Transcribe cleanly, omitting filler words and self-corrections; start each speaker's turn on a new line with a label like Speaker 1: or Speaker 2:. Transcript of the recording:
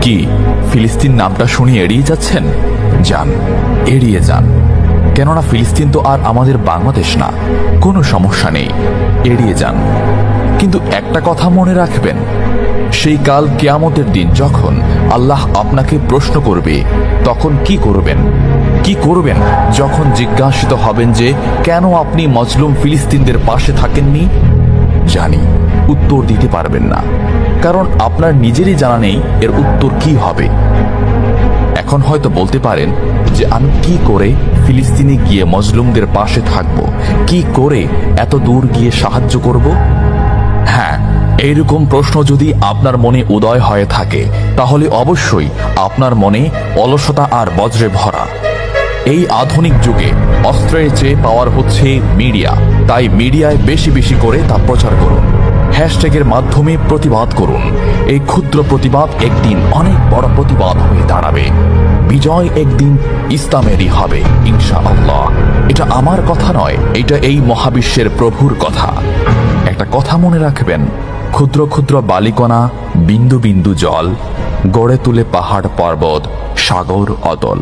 Speaker 1: কি ফিলিস্তিন নামটা শুনে এড়িয়ে যাচ্ছেন? যান, এড়িয়ে যান। কেননা ফিলিস্তিন তো আর আমাদের বাংলাদেশ না। কোনো সমস্যা নেই, এড়িয়ে যান। কিন্তু একটা কথা মনে রাখবেন, সেই কাল কিয়ামতের দিন যখন আল্লাহ আপনাকে প্রশ্ন করবে, তখন কি করবেন? কি করবেন যখন জিজ্ঞাসিত হবেন যে কেন আপনি মজলুম ফিলিস্তিনদের পাশে থাকেননি? জানি উত্তর দিতে পারবেন না, কারণ আপনার নিজেরই জানা নেই এর উত্তর কি হবে। এখন হয়তো বলতে পারেন যে আমি কি করে ফিলিস্তিনে গিয়ে মজলুমদের পাশে থাকব, কি করে এত দূর গিয়ে সাহায্য করব? হ্যাঁ, এইরকম প্রশ্ন যদি আপনার মনে উদয় হয়ে থাকে, তাহলে অবশ্যই আপনার মনে অলসতা আর বজ্রে ভরা। এই আধুনিক যুগে অস্ত্রের চেয়ে পাওয়ার হচ্ছে মিডিয়া, তাই মিডিয়ায় বেশি বেশি করে তা প্রচার করুন। হ্যাশট্যাগের মাধ্যমে প্রতিবাদ করুন। এই ক্ষুদ্র প্রতিবাদ একদিন অনেক বড় প্রতিবাদ হয়ে দাঁড়াবে। বিজয় একদিন ইসলামেরই হবে ইনশাআল্লাহ। এটা আমার কথা নয়, এটা এই মহাবিশ্বের প্রভুর কথা। একটা কথা মনে রাখবেন, ক্ষুদ্র ক্ষুদ্র বালিকণা, বিন্দু বিন্দু জল গড়ে তুলে পাহাড় পর্বত, সাগর অতল।